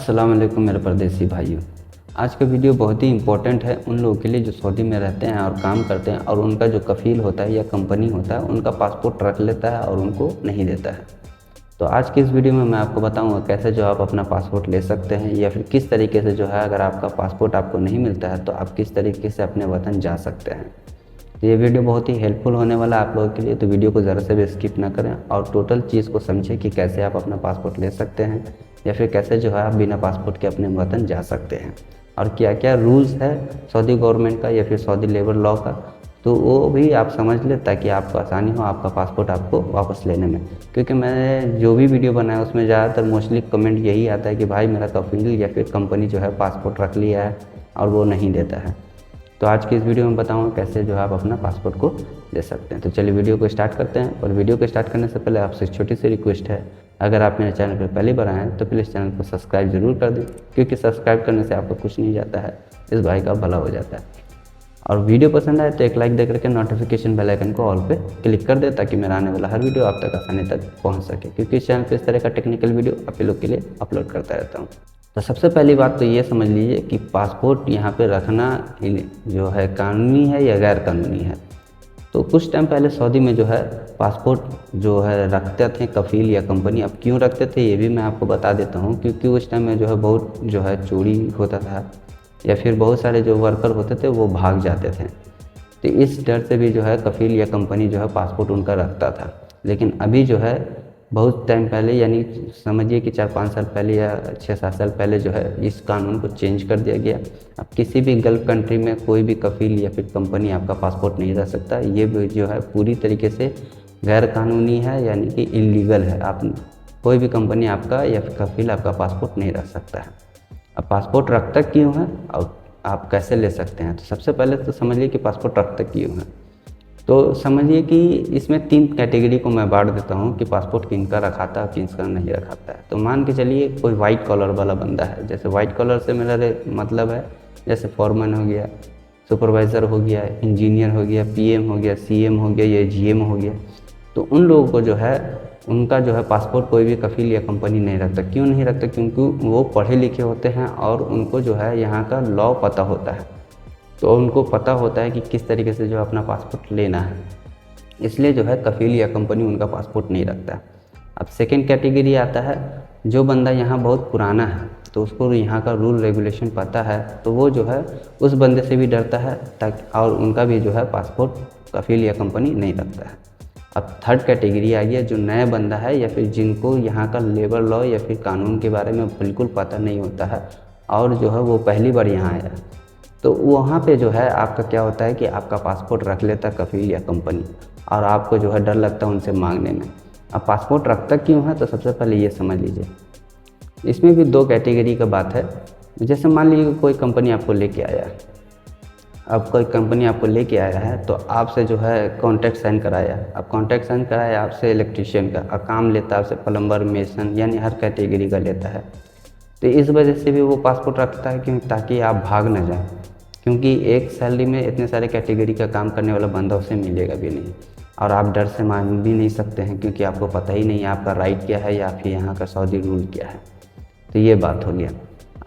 अस्सलाम वालेकुम मेरे परदेसी भाइयों। आज का वीडियो बहुत ही इम्पोर्टेंट है उन लोगों के लिए जो सऊदी में रहते हैं और काम करते हैं और उनका जो कफ़ील होता है या कंपनी होता है उनका पासपोर्ट रख लेता है और उनको नहीं देता है। तो आज की इस वीडियो में मैं आपको बताऊंगा कैसे जो आप अपना पासपोर्ट ले सकते हैं या फिर किस तरीके से जो है अगर आपका पासपोर्ट आपको नहीं मिलता है तो आप किस तरीके से अपने वतन जा सकते हैं। तो ये वीडियो बहुत ही हेल्पफुल होने वाला है आप लोगों के लिए, तो वीडियो को ज़रा से भी स्किप ना करें और टोटल चीज़ को समझें कि कैसे आप अपना पासपोर्ट ले सकते हैं या फिर कैसे जो है आप बिना पासपोर्ट के अपने वतन जा सकते हैं और क्या क्या रूल्स है सऊदी गवर्नमेंट का या फिर सऊदी लेबर लॉ का, तो वो भी आप समझ लें ताकि आपको आसानी हो आपका पासपोर्ट आपको वापस लेने में। क्योंकि मैंने जो भी वीडियो बनाया उसमें ज़्यादातर मोस्टली कमेंट यही आता है कि भाई मेरा कफ़ील या फिर कंपनी जो है पासपोर्ट रख लिया है और वो नहीं देता है। तो आज की इस वीडियो में बताऊंगा कैसे जो है आप अपना पासपोर्ट को ले सकते हैं। तो चलिए वीडियो को स्टार्ट करते हैं। और वीडियो को स्टार्ट करने से पहले आपसे छोटी सी रिक्वेस्ट है, अगर आप मेरे चैनल पर पहली बार आए हैं तो प्लीज़ चैनल को सब्सक्राइब ज़रूर कर दें, क्योंकि सब्सक्राइब करने से आपको कुछ नहीं जाता है, इस भाई का भला हो जाता है। और वीडियो पसंद आए तो एक लाइक दे करके नोटिफिकेशन बेल आइकन को ऑल पे क्लिक कर दे ताकि मेरा आने वाला हर वीडियो आप तक आसानी तक पहुंच सके, क्योंकि इस चैनल पे इस तरह का टेक्निकल वीडियो आप लोग के लिए अपलोड करता रहता हूं। तो सबसे पहली बात तो ये समझ लीजिए कि पासपोर्ट यहाँ पे रखना जो है कानूनी है या गैर कानूनी है। तो कुछ टाइम पहले सऊदी में जो है पासपोर्ट जो है रखते थे कफ़ील या कंपनी। अब क्यों रखते थे ये भी मैं आपको बता देता हूँ, क्योंकि उस टाइम में जो है बहुत जो है चोरी होता था या फिर बहुत सारे जो वर्कर होते थे वो भाग जाते थे। तो इस डर से भी जो है कफ़ील या कंपनी जो है पासपोर्ट उनका रखता था। लेकिन अभी जो है बहुत टाइम पहले, यानी समझिए कि 4-5 साल पहले या 6-7 साल पहले जो है इस कानून को चेंज कर दिया गया। अब किसी भी गल्फ़ कंट्री में कोई भी कफ़ील या फिर कंपनी आपका पासपोर्ट नहीं रख सकता। ये भी जो है पूरी तरीके से गैर कानूनी है, यानी कि इलीगल है। आप कोई भी कंपनी आपका या फिर कफ़ील आपका पासपोर्ट नहीं रख सकता है। अब पासपोर्ट रखता क्यों है और आप कैसे ले सकते हैं, तो सबसे पहले तो समझिए कि पासपोर्ट रखता क्यों है। तो समझिए कि इसमें 3 कैटेगरी को मैं बांट देता हूँ कि पासपोर्ट किनका रखाता है किनका नहीं रखाता है। तो मान के चलिए कोई वाइट कॉलर वाला बंदा है, जैसे वाइट कॉलर से मेरा मतलब है जैसे फॉरमैन हो गया, सुपरवाइज़र हो गया, इंजीनियर हो गया, पीएम हो गया, सीएम हो गया या जीएम हो गया। तो उन लोगों को जो है उनका जो है पासपोर्ट कोई भी कफ़ील या कंपनी नहीं रखता। क्यों नहीं रखता? क्योंकि वो पढ़े लिखे होते हैं और उनको जो है यहाँ का लॉ पता होता है। तो उनको पता होता है कि किस तरीके से जो अपना पासपोर्ट लेना है, इसलिए जो है कफ़ील या कंपनी उनका पासपोर्ट नहीं रखता। अब सेकंड कैटेगरी आता है, जो बंदा यहाँ बहुत पुराना है तो उसको यहाँ का रूल रेगुलेशन पता है, तो वो जो है उस बंदे से भी डरता है ताकि और उनका भी जो है पासपोर्ट कफ़ील या कंपनी नहीं रखता है। अब थर्ड कैटेगरी आ गया, जो नया बंदा है या फिर जिनको यहाँ का लेबर लॉ या फिर कानून के बारे में बिल्कुल पता नहीं होता है और जो है वो पहली बार यहाँ आया, तो वहाँ पे जो है आपका क्या होता है कि आपका पासपोर्ट रख लेता है कफ़ील या कंपनी और आपको जो है डर लगता है उनसे मांगने में। अब पासपोर्ट रखता क्यों है, तो सबसे पहले ये समझ लीजिए। इसमें भी 2 कैटेगरी का बात है। जैसे मान लीजिए कोई कंपनी आपको लेके आया, अब कोई कंपनी आपको लेके आया है तो आपसे जो है कॉन्ट्रैक्ट साइन कराया। अब कॉन्ट्रैक्ट साइन कराया आपसे इलेक्ट्रीशियन का, और काम लेता है आपसे प्लम्बर, मेसन, यानी हर कैटेगरी का लेता है। तो इस वजह से भी वो पासपोर्ट रखता है क्यों, ताकि आप भाग ना जाएं, क्योंकि एक सैलरी में इतने सारे कैटेगरी का काम करने वाला बंदा उसे मिलेगा भी नहीं और आप डर से मांग भी नहीं सकते हैं, क्योंकि आपको पता ही नहीं है आपका राइट क्या है या फिर यहाँ का सऊदी रूल क्या है। तो ये बात हो गया।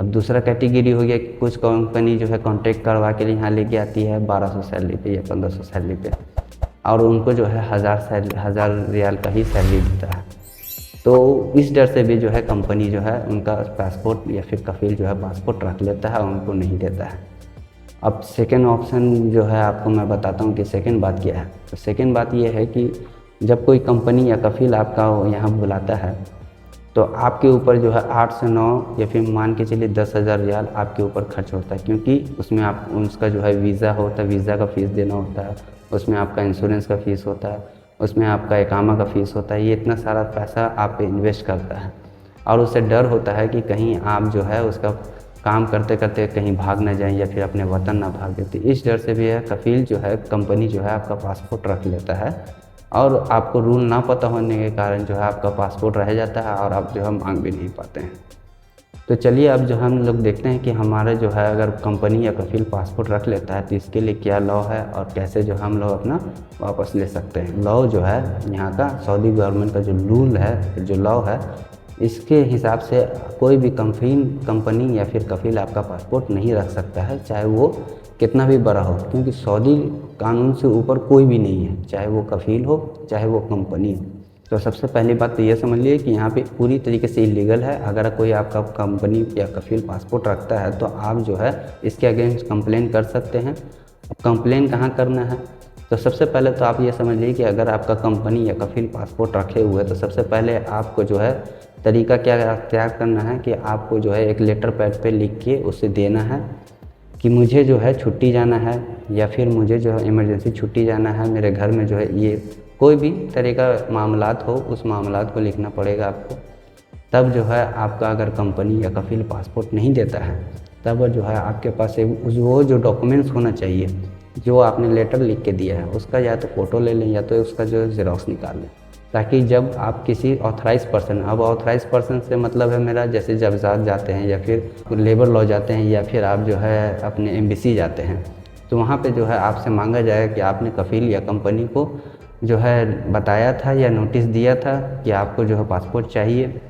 अब दूसरा कैटेगरी हो गया कि कुछ कंपनी जो है कॉन्ट्रैक्ट करवा के यहाँ लेके आती है 1200 सैलरी पे या 1500 सैलरी पे, और उनको जो है 1000 रियाल का ही सैलरी देता है। तो इस डर से भी जो है कंपनी जो है उनका पासपोर्ट या फिर कफ़ील जो है पासपोर्ट रख लेता है और उनको नहीं देता है। अब सेकेंड ऑप्शन जो है आपको मैं बताता हूँ कि सेकेंड बात क्या है। तो सेकेंड बात ये है कि जब कोई कंपनी या कफ़ील आपका यहाँ बुलाता है तो आपके ऊपर जो है 8 से 9 या फिर मान के चलिए 10,000 रियाल आपके ऊपर खर्च होता है, क्योंकि उसमें आप उसका जो है वीज़ा होता है, वीज़ा का फ़ीस देना होता है, उसमें आपका इंश्योरेंस का फ़ीस होता है, उसमें आपका इकामा का फ़ीस होता है। ये इतना सारा पैसा आप पे इन्वेस्ट करता है और उससे डर होता है कि कहीं आप जो है उसका काम करते करते कहीं भाग ना जाएं या फिर अपने वतन ना भाग देते। इस डर से भी है कफ़ील जो है कंपनी जो है आपका पासपोर्ट रख लेता है और आपको रूल ना पता होने के कारण जो है आपका पासपोर्ट रह जाता है और आप जो है मांग भी नहीं पाते हैं। तो चलिए अब जो हम लोग देखते हैं कि हमारे जो है अगर कंपनी या कफ़ील पासपोर्ट रख लेता है तो इसके लिए क्या लॉ है और कैसे जो हम लोग अपना वापस ले सकते हैं। लॉ जो है यहाँ का सऊदी गवर्नमेंट का जो रूल है, जो लॉ है, इसके हिसाब से कोई भी कंपनी या फिर कफील आपका पासपोर्ट नहीं रख सकता है, चाहे वो कितना भी बड़ा हो, क्योंकि सऊदी कानून से ऊपर कोई भी नहीं है, चाहे वो कफील हो चाहे वो कंपनी हो। तो सबसे पहली बात तो ये समझ लीजिए कि यहाँ पे पूरी तरीके से इलीगल है। अगर कोई आपका कंपनी या कफील पासपोर्ट रखता है तो आप जो है इसके अगेंस्ट कंप्लेन कर सकते हैं। कंप्लेन कहाँ करना है, तो सबसे पहले तो आप ये समझ लीजिए कि अगर आपका कंपनी या कफील पासपोर्ट रखे हुए तो सबसे पहले आपको जो है तरीका क्या करना है कि आपको जो है एक लेटर पैड पे लिख के उसे देना है कि मुझे जो है छुट्टी जाना है, या फिर मुझे जो है इमरजेंसी छुट्टी जाना है, मेरे घर में जो है ये कोई भी तरह का मामलात हो उस मामलात को लिखना पड़ेगा आपको। तब जो है आपका अगर कंपनी या कफील पासपोर्ट नहीं देता है तब जो है आपके पास वो जो डॉक्यूमेंट्स होना चाहिए जो आपने लेटर लिख के दिया है उसका या तो फ़ोटो ले लें या तो उसका जो है ज़ेरॉक्स निकाल लें, ताकि जब आप किसी ऑथराइज़ पर्सन, अब ऑथराइज़ पर्सन से मतलब है मेरा जैसे जब जाते हैं या फिर लेबर लॉ जाते हैं या फिर आप जो है अपने एम्बेसी जाते हैं, तो वहाँ पे जो है आपसे मांगा जाएगा कि आपने कफील या कंपनी को जो है बताया था या नोटिस दिया था कि आपको जो है पासपोर्ट चाहिए।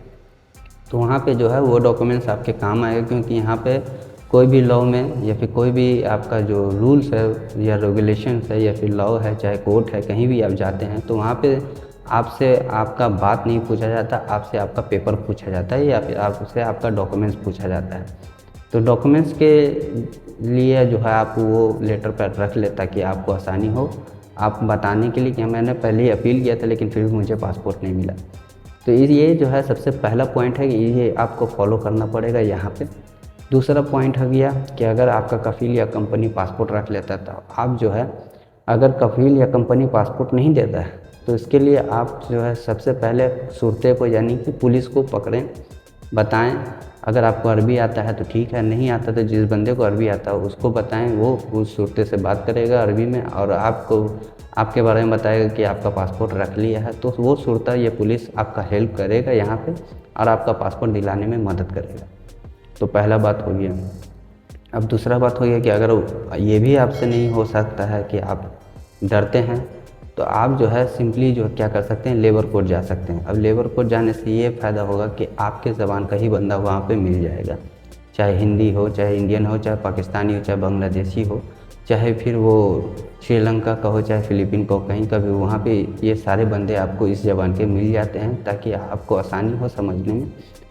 तो वहाँ पे जो है वो डॉक्यूमेंट्स आपके काम आएगा, क्योंकि यहाँ पे कोई भी लॉ में या फिर कोई भी आपका जो रूल्स है या रेगुलेशंस है या फिर लॉ है चाहे कोर्ट है, कहीं भी आप जाते हैं तो वहाँ पे आपसे आपका बात नहीं पूछा जाता, आपसे आपका पेपर पूछा जाता है या फिर आपसे आपका डॉक्यूमेंट्स पूछा जाता है। तो डॉक्यूमेंट्स के लिए जो है आप वो लेटर पैड रख ले ताकि आपको आसानी हो आप बताने के लिए कि मैंने पहले ही अपील किया था लेकिन फिर भी मुझे पासपोर्ट नहीं मिला। तो ये जो है सबसे पहला पॉइंट है कि ये आपको फॉलो करना पड़ेगा यहाँ पे। दूसरा पॉइंट हो गया कि अगर आपका कफील या कंपनी पासपोर्ट रख लेता है तो आप जो है अगर कफील या कंपनी पासपोर्ट नहीं देता है तो इसके लिए आप जो है सबसे पहले सुरते को यानी कि पुलिस को पकड़ें, बताएं। अगर आपको अरबी आता है तो ठीक है, नहीं आता तो जिस बंदे को अरबी आता है उसको बताएं, वो उस सुरते से बात करेगा अरबी में और आपको आपके बारे में बताएगा कि आपका पासपोर्ट रख लिया है। तो वो सुरता ये पुलिस आपका हेल्प करेगा यहाँ पे और आपका पासपोर्ट दिलाने में मदद करेगा। तो पहला बात हो गया। अब दूसरा बात हो गया कि अगर ये भी आपसे नहीं हो सकता है कि आप डरते हैं तो आप जो है सिंपली जो क्या कर सकते हैं, लेबर कोर्ट जा सकते हैं। अब लेबर कोर्ट जाने से ये फ़ायदा होगा कि आपके ज़बान का ही बंदा वहाँ पे मिल जाएगा, चाहे हिंदी हो चाहे इंडियन हो चाहे पाकिस्तानी हो चाहे बांग्लादेशी हो चाहे फिर वो श्रीलंका का हो चाहे फ़िलीपीन का हो, कहीं का भी वहाँ पे ये सारे बंदे आपको इस ज़बान के मिल जाते हैं ताकि आपको आसानी हो समझने में।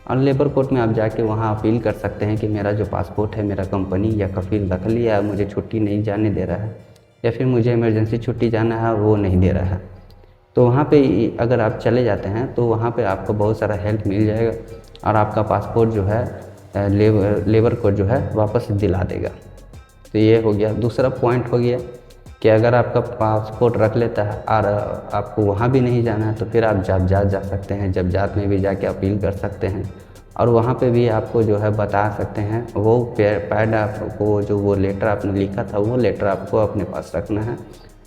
और लेबर कोर्ट में आप जाके वहाँ अपील कर सकते हैं कि मेरा जो पासपोर्ट है मेरा कंपनी या कफील रख लिया है, मुझे छुट्टी नहीं जाने दे रहा है या फिर मुझे इमरजेंसी छुट्टी जाना है वो नहीं दे रहा है। तो वहाँ पे अगर आप चले जाते हैं तो वहाँ पे आपको बहुत सारा हेल्प मिल जाएगा और आपका पासपोर्ट जो है लेबर कोर्ट जो है वापस दिला देगा। तो ये हो गया। दूसरा पॉइंट हो गया कि अगर आपका पासपोर्ट रख लेता है और आपको वहाँ भी नहीं जाना है तो फिर आप जब जा सकते हैं, जब जात में भी जाके अपील कर सकते हैं और वहाँ पे भी आपको जो है बता सकते हैं। वो पैड आपको जो वो लेटर आपने लिखा था वो लेटर आपको अपने पास रखना है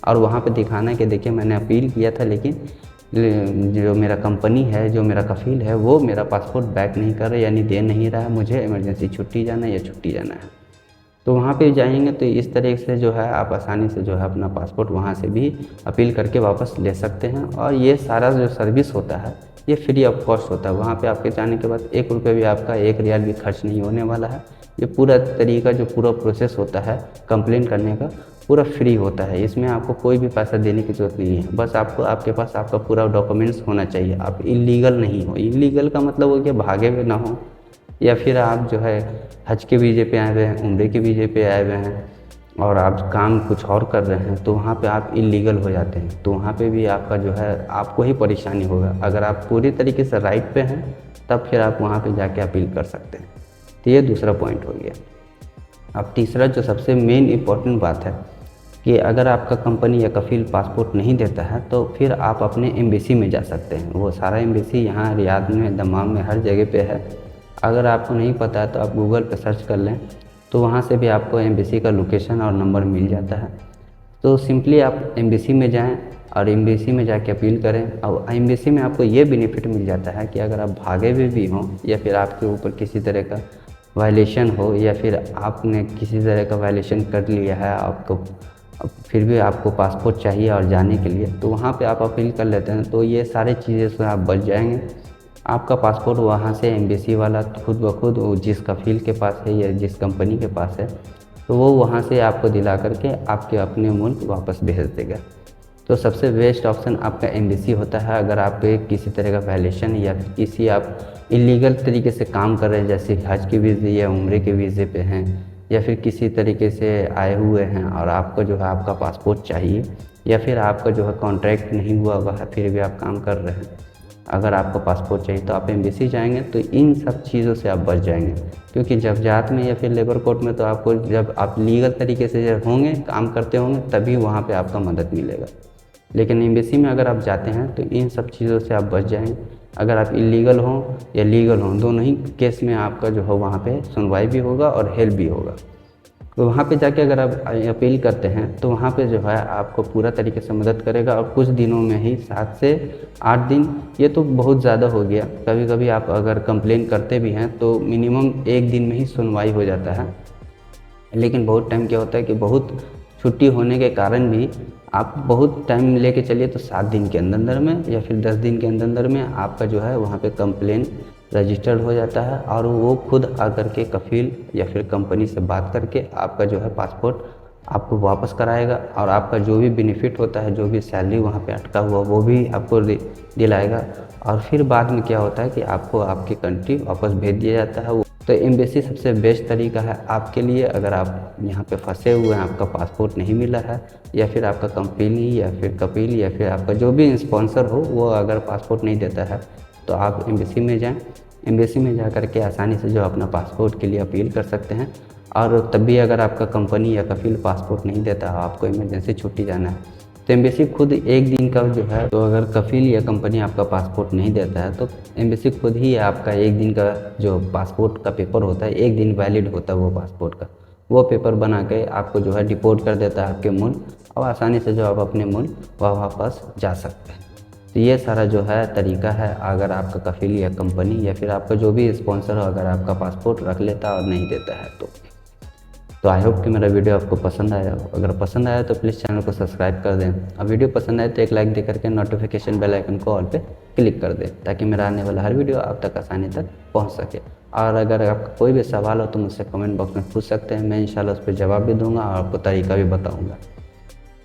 और वहाँ पे दिखाना है कि देखिए मैंने अपील किया था लेकिन जो मेरा कंपनी है जो मेरा कफील है वो मेरा पासपोर्ट बैक नहीं कर रहा यानी दे नहीं रहा है, मुझे इमरजेंसी छुट्टी जाना है या छुट्टी जाना है। तो वहाँ पे जाएंगे तो इस तरह से जो है आप आसानी से जो है अपना पासपोर्ट वहाँ से भी अपील करके वापस ले सकते हैं। और ये सारा जो सर्विस होता है ये फ्री ऑफ कॉस्ट होता है। वहाँ पे आपके जाने के बाद 1 रुपये भी आपका 1 रियाल भी खर्च नहीं होने वाला है। ये पूरा तरीका जो पूरा प्रोसेस होता है कंप्लेन करने का पूरा फ्री होता है। इसमें आपको कोई भी पैसा देने की ज़रूरत नहीं है, बस आपके पास आपका पूरा डॉक्यूमेंट्स होना चाहिए। आप इलीगल नहीं हो। इलीगल का मतलब हो कि भागे हुए ना हो या फिर आप जो है हज के वीज़े पे आए हुए हैं, उम्रे के वीज़े पे आए हुए हैं और आप काम कुछ और कर रहे हैं तो वहाँ पे आप इलीगल हो जाते हैं। तो वहाँ पे भी आपका जो है आपको ही परेशानी होगा। अगर आप पूरी तरीके से राइट पे हैं तब फिर आप वहाँ पे जाके अपील कर सकते हैं। तो ये दूसरा पॉइंट हो गया। अब तीसरा जो सबसे मेन इम्पॉर्टेंट बात है कि अगर आपका कंपनी या कफील पासपोर्ट नहीं देता है तो फिर आप अपने एम्बेसी में जा सकते हैं। वो सारा एम्बेसी यहाँ रियाद में, दमाम में, हर जगह पे है। अगर आपको नहीं पता है तो आप गूगल पे सर्च कर लें तो वहाँ से भी आपको एम्बेसी का लोकेशन और नंबर मिल जाता है। तो सिंपली आप एम्बेसी में जाएं और एम्बेसी में जाके अपील करें। और एम्बेसी में आपको ये बेनिफिट मिल जाता है कि अगर आप भागे हुए भी हों या फिर आपके ऊपर किसी तरह का वायलेशन हो या फिर आपने किसी तरह का वायलेशन कर लिया है आपको, फिर भी आपको पासपोर्ट चाहिए और जाने के लिए, तो वहाँ पे आप अपील कर लेते हैं। तो ये सारी चीज़ें से आप बच जाएंगे आपका पासपोर्ट वहाँ से एम्बेसी वाला खुद ब खुद वो जिस कफ़ील के पास है या जिस कंपनी के पास है, तो वो वहाँ से आपको दिला करके आपके अपने मुल्क वापस भेज देगा। तो सबसे बेस्ट ऑप्शन आपका एम्बेसी होता है। अगर आपके किसी तरह का वायलेशन या फिर किसी आप इलीगल तरीके से काम कर रहे हैं, जैसे हज के वीज़े या उम्रे के वीज़े पे हैं, या फिर किसी तरीके से आए हुए हैं और आपको जो है आपका पासपोर्ट चाहिए, या फिर आपका जो है कॉन्ट्रैक्ट नहीं हुआ हुआ है फिर भी आप काम कर रहे हैं, अगर आपको पासपोर्ट चाहिए तो आप एम्बेसी जाएंगे तो इन सब चीज़ों से आप बच जाएंगे। क्योंकि जब जात में या फिर लेबर कोर्ट में तो आपको जब आप लीगल तरीके से जब होंगे, काम करते होंगे, तभी वहाँ पे आपका मदद मिलेगा। लेकिन एम्बेसी में अगर आप जाते हैं तो इन सब चीज़ों से आप बच जाएंगे। अगर आप इलीगल हों या लीगल हों, दोनों ही केस में आपका जो है वहाँ पे सुनवाई भी होगा और हेल्प भी होगा। तो वहाँ पे जाके अगर आप अपील करते हैं तो वहाँ पे जो है आपको पूरा तरीके से मदद करेगा, और कुछ दिनों में ही 7 से 8 दिन, ये तो बहुत ज़्यादा हो गया। कभी कभी आप अगर कंप्लेन करते भी हैं तो मिनिमम 1 दिन में ही सुनवाई हो जाता है। लेकिन बहुत टाइम क्या होता है कि बहुत छुट्टी होने के कारण भी आप बहुत टाइम लेके चलिए तो 7 दिन के अंदर अंदर में या फिर 10 दिन के अंदर अंदर में आपका जो है वहाँ पे कंप्लेन रजिस्टर्ड हो जाता है, और वो खुद आकर के कफ़ील या फिर कंपनी से बात करके आपका जो है पासपोर्ट आपको वापस कराएगा, और आपका जो भी बेनिफिट होता है, जो भी सैलरी वहाँ पे अटका हुआ वो भी आपको दिलाएगा। और फिर बाद में क्या होता है कि आपको आपकी कंट्री वापस भेज दिया जाता है। तो एम्बेसी सबसे बेस्ट तरीका है आपके लिए। अगर आप यहाँ पे फंसे हुए हैं, आपका पासपोर्ट नहीं मिला है, या फिर आपका कंपनी या फिर कपिल या फिर आपका जो भी स्पॉन्सर हो वो अगर पासपोर्ट नहीं देता है, तो आप एम्बेसी में जाएं। एम्बेसी में जा कर के आसानी से जो अपना पासपोर्ट के लिए अपील कर सकते हैं। और तब भी अगर आपका कंपनी या कफील पासपोर्ट नहीं देता, आपको इमरजेंसी छुट्टी जाना है, तो एम्बेसी खुद 1 दिन का जो है, तो अगर कफील या कंपनी आपका पासपोर्ट नहीं देता है तो एम्बेसी खुद ही आपका 1 दिन का जो पासपोर्ट का पेपर होता है, 1 दिन वैलिड होता है वो पासपोर्ट का, वो पेपर बना के आपको जो है डिपोर्ट कर देता है आपके मुल्क, और आसानी से जो आप अपने मुल्क वह वापस जा सकते हैं। तो ये सारा जो है तरीका है। अगर आपका कफील या कंपनी या फिर आपका जो भी स्पॉन्सर हो, अगर आपका पासपोर्ट रख लेता है और नहीं देता है तो आई होप कि मेरा वीडियो आपको पसंद आया हो। अगर पसंद आया तो प्लीज़ चैनल को सब्सक्राइब कर दें, और वीडियो पसंद आए तो एक लाइक दे करके नोटिफिकेशन बेल आइकन को ऑल पे क्लिक कर दें, ताकि मेरा आने वाला हर वीडियो आप तक आसानी तक पहुंच सके। और अगर आपका कोई भी सवाल हो तो मुझसे कमेंट बॉक्स में पूछ सकते हैं, मैं इंशाल्लाह उस पर जवाब भी दूंगा और आपको तरीका भी बताऊँगा।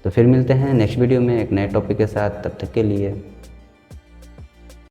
तो फिर मिलते हैं नेक्स्ट वीडियो में एक नए टॉपिक के साथ, तब तक के लिए